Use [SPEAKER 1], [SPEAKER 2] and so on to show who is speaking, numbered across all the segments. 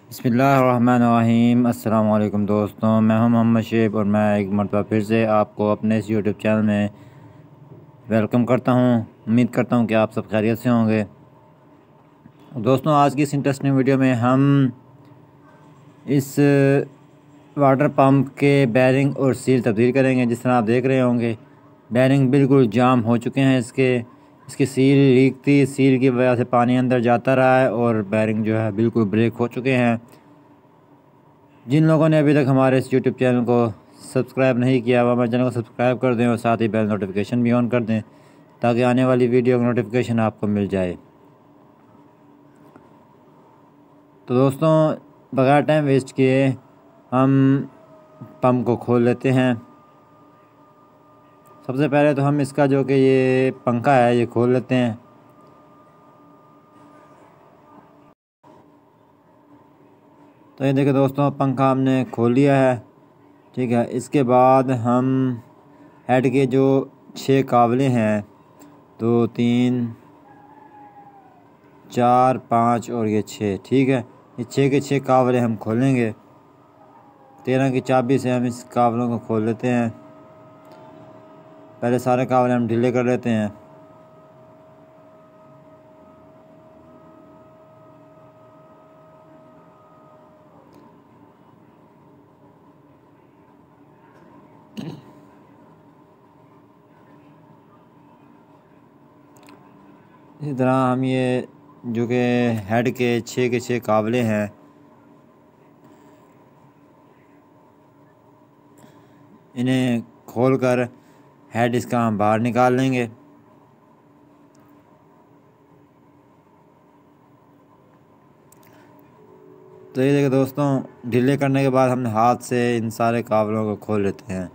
[SPEAKER 1] बिस्मिल्लाहिर्रहमानिर्रहीम। अस्सलाम वालेकुम दोस्तों, मैं हूं मोहम्मद शेब और मैं एक मरतबा फिर से आपको अपने इस यूट्यूब चैनल में वेलकम करता हूं। उम्मीद करता हूं कि आप सब खैरियत से होंगे। दोस्तों, आज की इस इंटरेस्टिंग वीडियो में हम इस वाटर पंप के बैरिंग और सील तब्दील करेंगे। जिस तरह आप देख रहे होंगे, बैरिंग बिल्कुल जाम हो चुके हैं। इसकी सील लीक थी, सील की वजह से पानी अंदर जाता रहा है और बैरिंग जो है बिल्कुल ब्रेक हो चुके हैं। जिन लोगों ने अभी तक हमारे इस यूट्यूब चैनल को सब्सक्राइब नहीं किया हुआ, हमारे चैनल को सब्सक्राइब कर दें और साथ ही बेल नोटिफिकेशन भी ऑन कर दें ताकि आने वाली वीडियो का नोटिफिकेशन आपको मिल जाए। तो दोस्तों, बगैर टाइम वेस्ट किए हम पंप को खोल लेते हैं। सबसे पहले तो हम इसका जो कि ये पंखा है ये खोल लेते हैं। तो ये देखिए दोस्तों, पंखा हमने खोल लिया है। ठीक है, इसके बाद हम हेड के जो 6 कावले हैं, 2 3 4 5 और ये 6, ठीक है, ये 6 के 6 कावले हम खोलेंगे। 13 की चाबी से हम इस कावलों को खोल लेते हैं। पहले सारे कावले हम ढीले कर लेते हैं। इसी तरह हम ये जो कि हेड के 6 कावले हैं, इन्हें खोलकर हेड इसका हम बाहर निकाल लेंगे। तो ये देखिए दोस्तों, ढीले करने के बाद हम हाथ से इन सारे कावलों को खोल लेते हैं।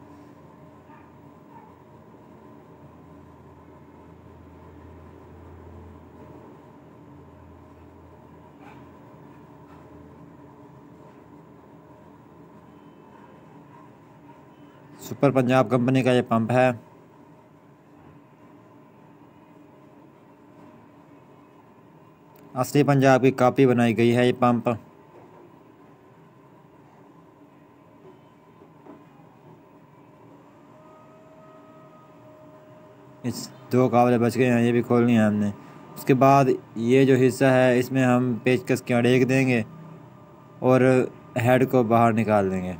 [SPEAKER 1] सुपर पंजाब कंपनी का ये पंप है। असली पंजाब की कॉपी बनाई गई है ये पंप। इस 2 कावले बच गए हैं, ये भी खोलनी है हमने। उसके बाद ये जो हिस्सा है इसमें हम पेचकस के अड़ेक देंगे और हेड को बाहर निकाल देंगे।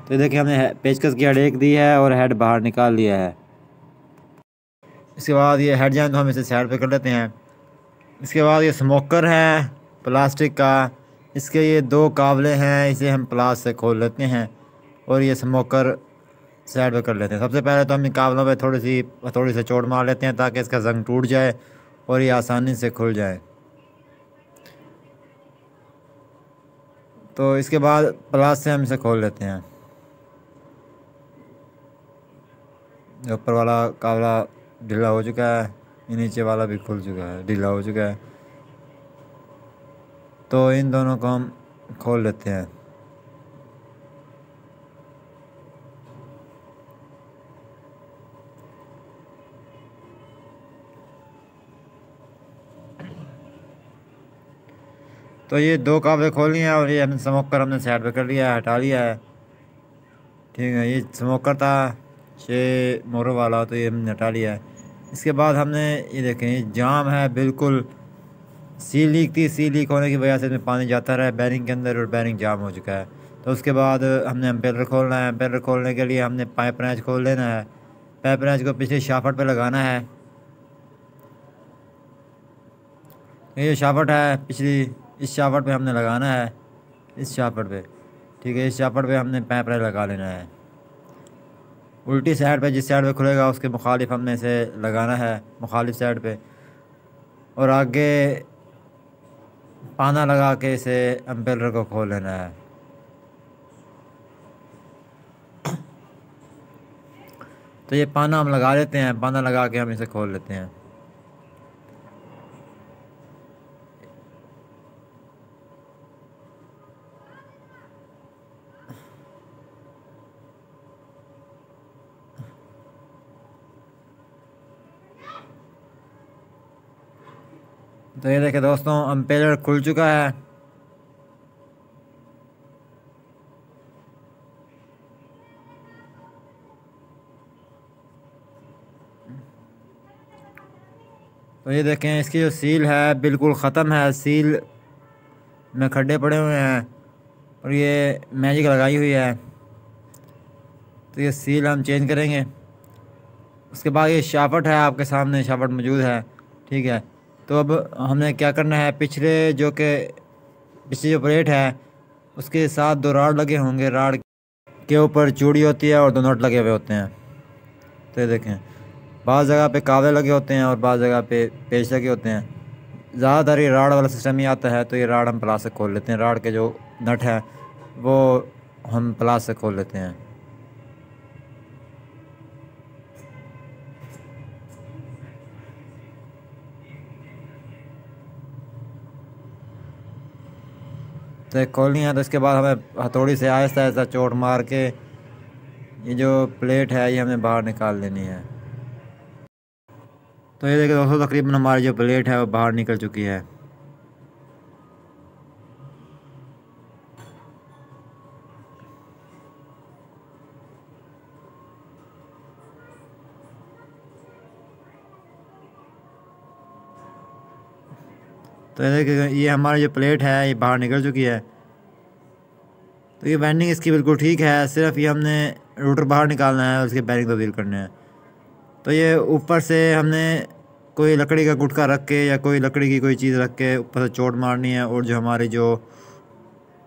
[SPEAKER 1] तो देखिए, हमने पेचकस की अड़ेक दी है और हेड बाहर निकाल लिया है। इसके बाद ये हेड जैन तो हम इसे साइड पे कर लेते हैं। इसके बाद ये स्मोकर है प्लास्टिक का, इसके ये 2 कावले हैं, इसे हम प्लास से खोल लेते हैं और ये स्मोकर साइड पे कर लेते हैं। सबसे पहले तो हम इन कावलों पे थोड़ी सी चोट मार लेते हैं ताकि इसका जंग टूट जाए और ये आसानी से खुल जाए। तो इसके बाद प्लास से हम इसे खोल लेते हैं। ऊपर वाला कावला ढीला हो चुका है, ये नीचे वाला भी खुल चुका है, ढीला हो चुका है। तो इन दोनों को हम खोल लेते हैं। तो ये 2 कावले खोल लिए हैं और ये हमने स्मोकर हमने साइड पे कर लिया है, हटा लिया है। ठीक है, ये स्मोकर था 6 मोरों वाला, तो ये हमने हटा लिया है। इसके बाद हमने ये देखें, ये जाम है बिल्कुल। सील लीक थी, सील लीक होने की वजह से इसमें पानी जाता रहा है बैरिंग के अंदर और बैरिंग जाम हो चुका है। तो उसके बाद हमने एम्पेलर खोलना है। एम्पेलर खोलने के लिए हमने पाइप रैंच खोल लेना है। पाइप रैंच को पिछले शाफ्ट पे लगाना है। ये जो शाफ्ट है पिछली, इस शाफ्ट पे हमने लगाना है, इस शाफ्ट पे। ठीक है, इस शाफ्ट पे हमने पाइप रैंच लगा लेना है। उल्टी साइड पे, जिस साइड पे खुलेगा उसके मुखालिफ हमने इसे लगाना है, मुखालिफ साइड पे। और आगे पाना लगा के इसे एम्पेलर को खोल लेना है। तो ये पाना हम लगा लेते हैं, पाना लगा के हम इसे खोल लेते हैं। तो ये देखे दोस्तों, एम्पेलर खुल चुका है। तो ये देखें, इसकी जो सील है बिल्कुल ख़त्म है, सील में खड्डे पड़े हुए हैं और ये मैजिक लगाई हुई है। तो ये सील हम चेंज करेंगे। उसके बाद ये शाफट है, आपके सामने शाफट मौजूद है, ठीक है। तो अब हमने क्या करना है, पिछली जो प्लेट है उसके साथ दो राड लगे होंगे, राड के ऊपर चूड़ी होती है और दो नट लगे हुए होते हैं। तो ये देखें, बाज़ जगह पे कावले लगे होते हैं और बाज़ जगह पे पेच लगे होते हैं। ज़्यादातर ये राड वाला सिस्टम ही आता है। तो ये राड हम प्लास से खोल लेते हैं, राड के जो नट है वो हम प्लास से खोल लेते हैं। तो खोलनी है, तो इसके बाद हमें हथौड़ी से आहिस्ता आहिस्ता चोट मार के ये जो प्लेट है ये हमें बाहर निकाल लेनी है। तो ये देखिए दोस्तों, तकरीबन हमारी जो प्लेट है वो बाहर निकल चुकी है। तो ये देखिए, ये हमारी जो प्लेट है ये बाहर निकल चुकी है। तो ये बैंडिंग इसकी बिल्कुल ठीक है, सिर्फ ये हमने रोटर बाहर निकालना है और उसके बैरिंग तब्दील करने हैं। तो ये ऊपर से हमने कोई लकड़ी का गुटका रख के या कोई लकड़ी की कोई चीज़ रख के ऊपर से चोट मारनी है और जो हमारी जो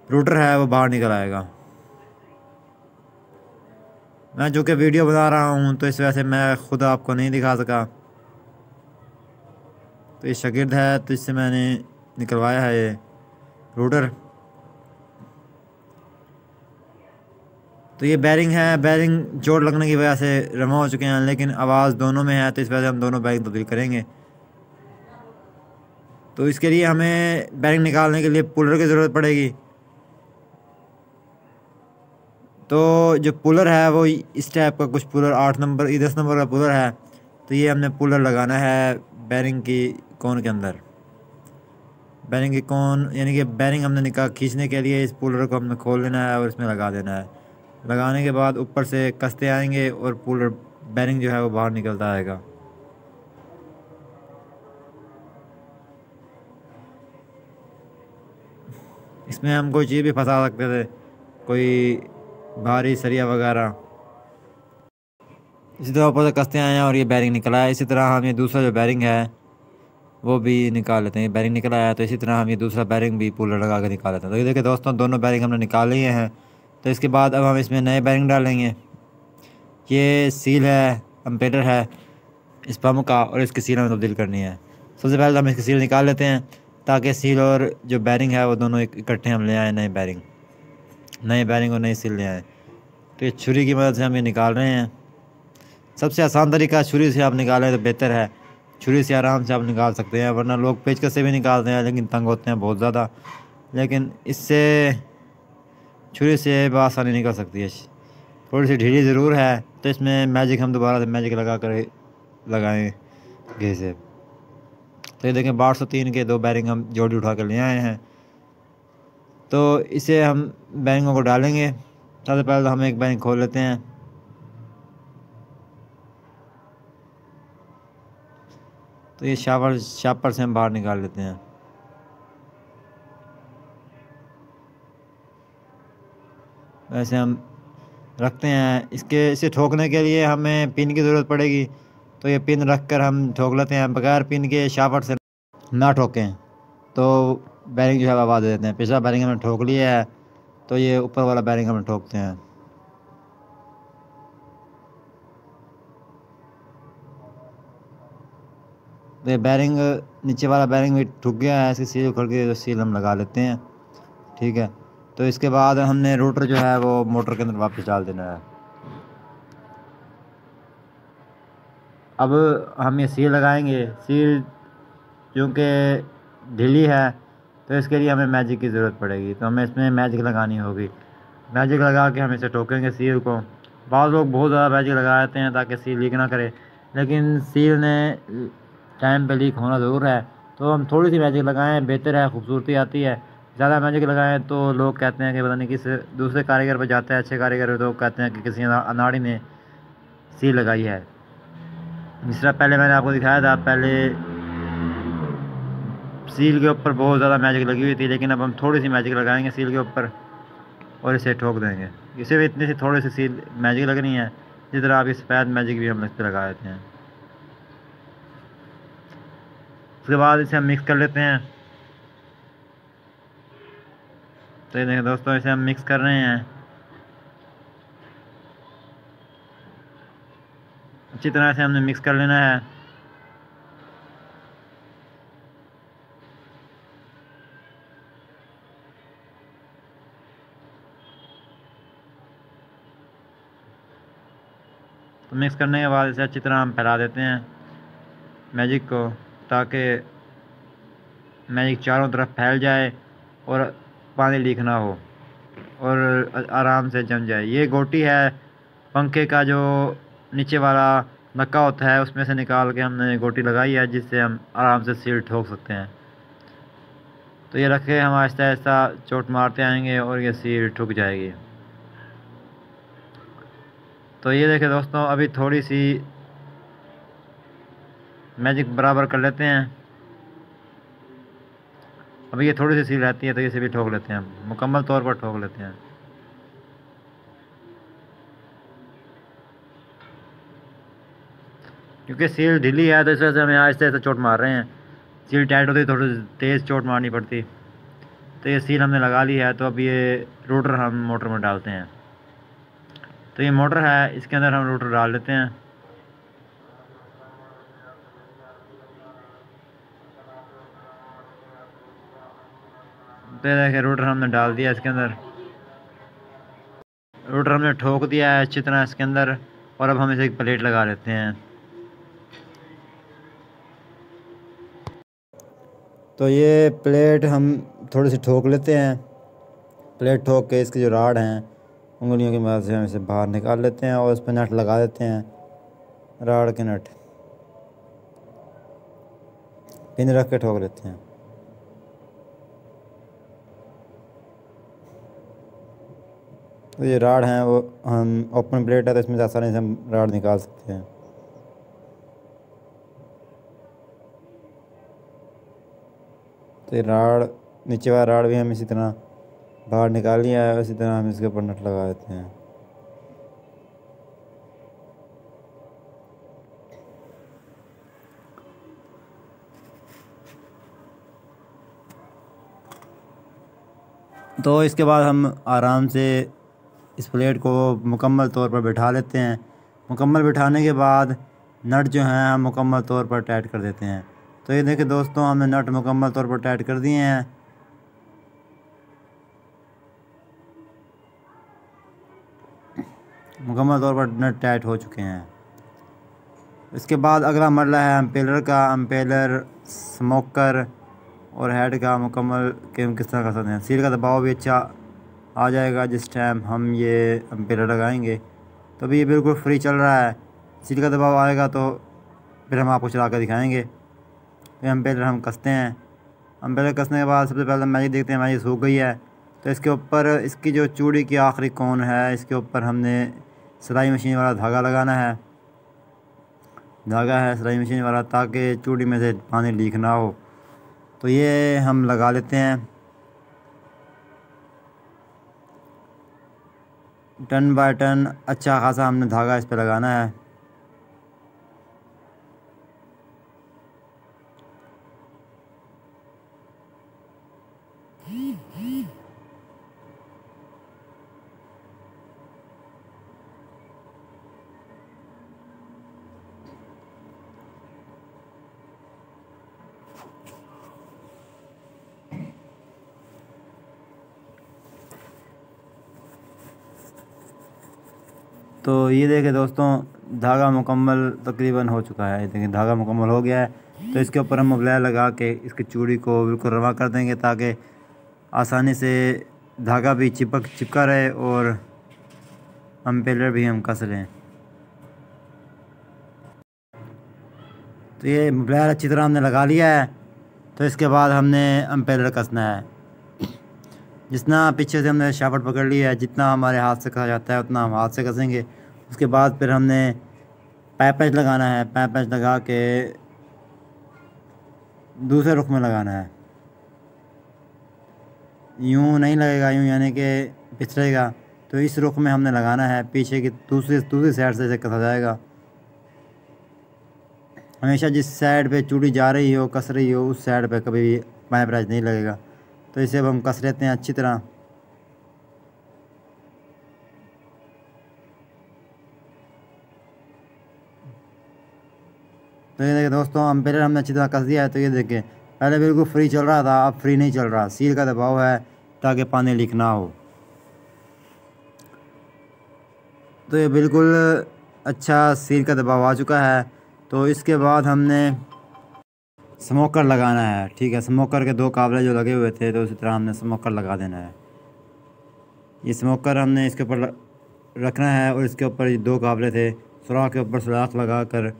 [SPEAKER 1] रोटर है वो बाहर निकल आएगा। मैं जो कि वीडियो बना रहा हूँ तो इस वजह से मैं खुद आपको नहीं दिखा सका। तो ये शागिर्द है, तो इससे मैंने निकलवाया है ये रोटर। तो ये बैरिंग है, बैरिंग चोट लगने की वजह से जमा हो चुके हैं, लेकिन आवाज़ दोनों में है, तो इस वजह से हम दोनों बैरिंग तब्दील करेंगे। तो इसके लिए हमें बैरिंग निकालने के लिए पुलर की ज़रूरत पड़ेगी। तो जो पुलर है वो इस टाइप का कुछ पुलर 8 नंबर 10 नंबर का पुलर है। तो ये हमने पुलर लगाना है बैरिंग की कोन के अंदर। बैरिंग की कोन यानी कि बैरिंग हमने खींचने के लिए इस पुलर को हमने खोल लेना है और इसमें लगा देना है। लगाने के बाद ऊपर से कसते आएंगे और पुलर बैरिंग जो है वो बाहर निकलता आएगा। इसमें हम कोई चीज़ भी फंसा सकते थे, कोई भारी सरिया वगैरह। इसी तरह ऊपर से कसते आए हैं और ये बैरिंग निकला है। इसी तरह हम ये दूसरा जो बैरिंग है वो भी निकाल लेते हैं। ये बैरिंग निकला है, तो इसी तरह हम ये दूसरा बैरिंग भी पुलर लगा के निकाल लेते हैं। तो ये देखिए दोस्तों, दोनों बैरिंग हमने निकाल लिए हैं। तो इसके बाद अब हम इसमें नए बैरिंग डालेंगे। ये सील है, अम्पेटर है इस पंप का, और इसकी सील हमें तब्दील करनी है। सबसे पहले हम इसकी सील निकाल लेते हैं ताकि सील और जो बैरिंग है वो दोनों इकट्ठे हम ले आएँ, नए बैरिंग और नई सील ले आएँ। तो ये छुरी की मदद से हम ये निकाल रहे हैं। सबसे आसान तरीका छुरी से आप निकालें तो बेहतर है। छुरी से आराम से आप निकाल सकते हैं, वरना लोग पेचकस से भी निकालते हैं लेकिन तंग होते हैं बहुत ज़्यादा। लेकिन इससे छुरी से बआसानी निकल सकती है। थोड़ी सी ढीली ज़रूर है, तो इसमें मैजिक हम दोबारा से मैजिक लगा कर लगाएँ घे से। तो ये देखें, 1203 के 2 बैरिंग हम जोड़ी उठा कर ले आए हैं। तो इसे हम बैरिंगों को डालेंगे। सबसे पहले तो हम एक बैरिंग खोल लेते हैं। तो ये शापर से हम बाहर निकाल लेते हैं। वैसे हम रखते हैं। इसे ठोकने के लिए हमें पिन की ज़रूरत पड़ेगी। तो ये पिन रख कर हम ठोक लेते हैं। बगैर पिन के शापर से ना ठोकें तो बैरिंग जो है आवाज़ दे देते हैं। पिछला बैरिंग हमने ठोक लिया है, तो ये ऊपर वाला बैरिंग हम ठोकते हैं। तो ये बैरिंग, नीचे वाला बैरिंग भी ठुक गया है, इसकी सील उखड़ के तो सील हम लगा लेते हैं, ठीक है। तो इसके बाद हमने रोटर जो है वो मोटर के अंदर वापस डाल देना है। अब हम ये सील लगाएंगे। सील चूँकि ढीली है तो इसके लिए हमें मैजिक की ज़रूरत पड़ेगी। तो हमें इसमें मैजिक लगानी होगी। मैजिक लगा के हम इसे ठोकेंगे सील को। बाद लोग बहुत ज़्यादा मैजिक लगा देते हैं ताकि सील लीक ना करे, लेकिन सील ने टाइम पे लीक होना ज़रूर है। तो हम थोड़ी सी मैजिक लगाएं, बेहतर है, खूबसूरती आती है। ज़्यादा मैजिक लगाएं तो लोग कहते हैं कि पता नहीं किस दूसरे कारीगर पर जाता है, अच्छे कारीगर तो कहते हैं कि किसी अनाड़ी ने सील लगाई है। जिस तरह पहले मैंने आपको दिखाया था, पहले सील के ऊपर बहुत ज़्यादा मैजिक लगी हुई थी, लेकिन अब हम थोड़ी सी मैजिक लगाएंगे सील के ऊपर और इसे ठोक देंगे। इसे भी इतनी सी थोड़ी सी सील मैजिक लगनी है, जिस तरह आपकी सफ़ेद मैजिक भी हम इस पर लगा देते हैं। उसके बाद इसे हम मिक्स कर लेते हैं। तो ये देखें दोस्तों, इसे हम मिक्स कर रहे हैं अच्छी तरह से, हमने मिक्स कर लेना है। तो मिक्स करने के बाद इसे अच्छी तरह हम फैला देते हैं मैजिक को, ताकि मैजिक चारों तरफ फैल जाए और पानी लीक ना हो और आराम से जम जाए। ये गोटी है पंखे का, जो नीचे वाला नक्का होता है उसमें से निकाल के हमने गोटी लगाई है, जिससे हम आराम से सील ठोक सकते हैं। तो ये रखे हम आहिस्ता आहिस्ता चोट मारते आएंगे और ये सील ठुक जाएगी। तो ये देखें दोस्तों, अभी थोड़ी सी मैजिक बराबर कर लेते हैं। अभी ये थोड़ी सी सील रहती है, तो इसे भी ठोक लेते हैं, मुकम्मल तौर पर ठोक लेते हैं। क्योंकि सील ढीली है तो इस वजह से हमें आहिस्ता आहिस्ता चोट मार रहे हैं। सील टाइट होती थोड़ी तेज़ चोट मारनी पड़ती। तो ये सील हमने लगा ली है। तो अब ये रोटर हम मोटर में डालते हैं। तो ये मोटर है, इसके अंदर हम रोटर डाल लेते हैं। तो ये देखिए रोटर हमने डाल दिया इसके अंदर। रोटर हमने ठोक दिया है अच्छी तरह इसके अंदर, और अब हम इसे एक प्लेट लगा लेते हैं। तो ये प्लेट हम थोड़ी सी ठोक लेते हैं। प्लेट ठोक के इसकी जो राड हैं उंगलियों की मदद से हम इसे बाहर निकाल लेते हैं और इस पर नट लगा देते हैं, राड के नट पिन रख के ठोक लेते हैं। तो ये राड हैं वो हम ओपन प्लेट है, तो इसमें आसानी से हम राड निकाल सकते हैं। तो ये राड, नीचे वाला राड भी हम इसी तरह बाहर निकाल लिया है, इसी तरह हम इसके ऊपर नट लगा देते हैं। तो इसके बाद हम आराम से इस प्लेट को मुकम्मल तौर पर बिठा लेते हैं। मुकम्मल बिठाने के बाद नट जो हैं हम मुकम्मल तौर पर टाइट कर देते हैं। तो ये देखिए दोस्तों, हमने नट मुकम्मल तौर पर टाइट कर दिए हैं। मुकम्मल तौर पर नट टाइट हो चुके हैं। इसके बाद अगला मरला है एम्पेलर का। एम्पेलर, स्मोकर और हेड का मुकम्मल के हम किस तरह कर सकते हैं। सील का दबाव भी अच्छा आ जाएगा जिस टाइम हम ये एम्पेलर लगाएंगे। तो अभी ये बिल्कुल फ्री चल रहा है। सील का दबाव आएगा तो फिर हम आपको चला कर दिखाएँगे। तो एम्पेलर हम कसते हैं। एम्पेलर कसने के बाद सबसे पहले मैजिक देखते हैं, मैजिक सूख गई है। तो इसके ऊपर इसकी जो चूड़ी की आखिरी कोन है, इसके ऊपर हमने सिलाई मशीन वाला धागा लगाना है। धागा है सिलाई मशीन वाला, ताकि चूड़ी में से पानी लीक ना हो। तो ये हम लगा लेते हैं। टन बाय टन अच्छा खासा हमने धागा इस पर लगाना है। तो ये देखें दोस्तों, धागा मुकम्मल तकरीबन हो चुका है। ये देखें धागा मुकम्मल हो गया है। तो इसके ऊपर हम मोबलायर लगा के इसकी चूड़ी को बिल्कुल रवा कर देंगे, ताकि आसानी से धागा भी चिपका रहे और एम्पेलर भी हम कस लें। तो ये मोबलायर अच्छी तरह हमने लगा लिया है। तो इसके बाद हमने एम्पेलर कसना है। जितना पीछे से हमने शाफ्ट पकड़ लिया है, जितना हमारे हाथ से कसा जाता है उतना हम हाथ से कसेंगे। उसके बाद फिर हमने पैच लगाना है। पैच लगा के दूसरे रुख में लगाना है। यूँ नहीं लगेगा, यूँ यानी कि पिछड़ेगा। तो इस रुख में हमने लगाना है, पीछे की दूसरी साइड से इसे कसा जाएगा। हमेशा जिस साइड पे चूड़ी जा रही हो, कस रही हो, उस साइड पे कभी भी बाएं प्रेस नहीं लगेगा। तो इसे अब हम कस लेते हैं अच्छी तरह। तो ये देखिए दोस्तों, अम्पेयर हमने अच्छी तरह कस दिया है। तो ये देखिए, पहले बिल्कुल फ्री चल रहा था, अब फ्री नहीं चल रहा। सील का दबाव है ताकि पानी लीक ना हो। तो ये बिल्कुल अच्छा सील का दबाव आ चुका है। तो इसके बाद हमने स्मोकर लगाना है। ठीक है, स्मोकर के 2 काबले जो लगे हुए थे, तो उसी तरह हमने स्मोकर लगा देना है। ये स्मोकर हमने इसके ऊपर रखना है और इसके ऊपर ये 2 काबले थे, सुराख के ऊपर सुराख लगा कर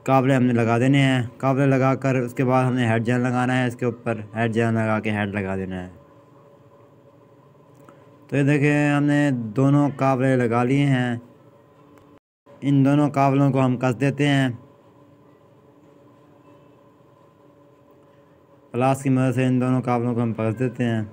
[SPEAKER 1] काबले हमने लगा देने हैं। काबले लगा कर उसके बाद हमने हेड जेल लगाना है। इसके ऊपर हेड जेल लगा के हेड लगा देना है। तो ये देखिए, हमने दोनों काबले लगा लिए हैं। इन दोनों काबलों को हम कस देते हैं प्लास की मदद से। इन दोनों काबलों को हम कस देते हैं।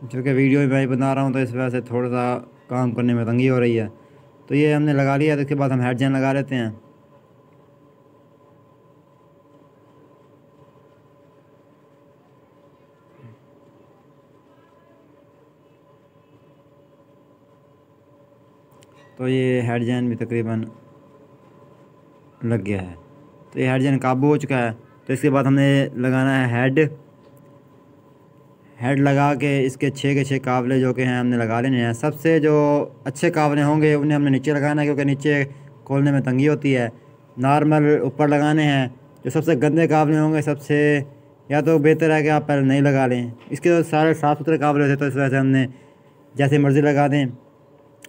[SPEAKER 1] क्योंकि वीडियो भी मैं बना रहा हूँ, तो इस वजह से थोड़ा सा काम करने में तंगी हो रही है। तो ये हमने लगा लिया। तो इसके बाद हम हेड जेल लगा लेते हैं। तो ये हेड जेल भी तकरीबन लग गया है। तो ये हेड जेल काबू हो चुका है। तो इसके बाद हमने लगाना है हेड लगा के इसके 6 के 6 काबले जो कि हैं हमने लगा लेने हैं। सबसे जो अच्छे काबले होंगे उन्हें हमने नीचे लगाना है, क्योंकि नीचे खोलने में तंगी होती है। नॉर्मल ऊपर लगाने हैं। जो सबसे गंदे काबले होंगे, सबसे या तो बेहतर है कि आप पहले नहीं लगा लें। इसके तो सारे साफ़ सुथरे काबले होते, तो इस वजह से हमने जैसे मर्ज़ी लगा दें।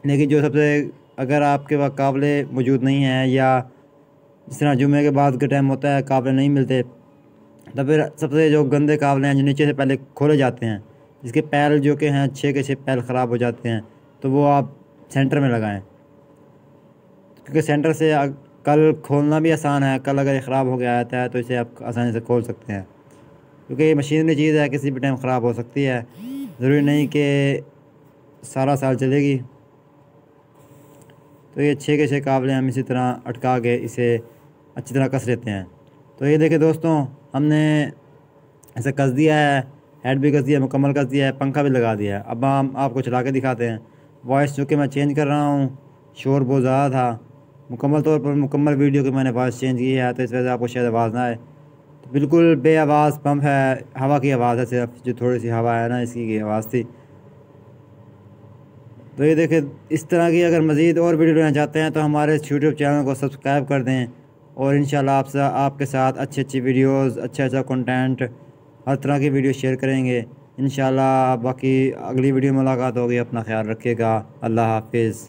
[SPEAKER 1] लेकिन जो सबसे, अगर आपके पास काबले मौजूद नहीं हैं, या जिस तरह जुमे के बाद के टाइम होता है काबले नहीं मिलते, तो फिर सबसे जो गंदे काबले हैं जो नीचे से पहले खोले जाते हैं, जिसके पैर जो कि हैं 6 के 6 पैर ख़राब हो जाते हैं, तो वो आप सेंटर में लगाएं। क्योंकि सेंटर से कल खोलना भी आसान है। कल अगर ये ख़राब हो गया आता है तो इसे आप आसानी से खोल सकते हैं, क्योंकि ये मशीनरी चीज़ है, किसी भी टाइम ख़राब हो सकती है। ज़रूरी नहीं कि सारा साल चलेगी। तो ये 6 के 6 काबले हम इसी तरह अटका के इसे अच्छी तरह कस लेते हैं। तो ये देखिए दोस्तों, हमने ऐसे कस दिया है, हेड भी कस दिया, मुकम्मल कस दिया है, पंखा भी लगा दिया है। अब हम आपको चला के दिखाते हैं। वॉइस चूँकि मैं चेंज कर रहा हूँ, शोर बहुत ज़्यादा था। मुकम्मल तौर पर मुकम्मल वीडियो की मैंने वॉइस चेंज की है, तो इस वजह से आपको शायद आवाज़ ना आए। तो बिल्कुल बे आवाज़ पंप है, हवा की आवाज़ है सिर्फ, जो थोड़ी सी हवा है ना, इसकी की आवाज़ थी। तो ये देखिए, इस तरह की अगर मज़ीद और वीडियो लेना चाहते हैं तो हमारे यूट्यूब चैनल को सब्सक्राइब कर दें। और इंशाल्लाह आपके साथ अच्छी वीडियोस, अच्छा कंटेंट, हर तरह की वीडियो शेयर करेंगे इंशाल्लाह। बाकी अगली वीडियो में मुलाकात होगी। अपना ख्याल रखिएगा। अल्लाह हाफिज़।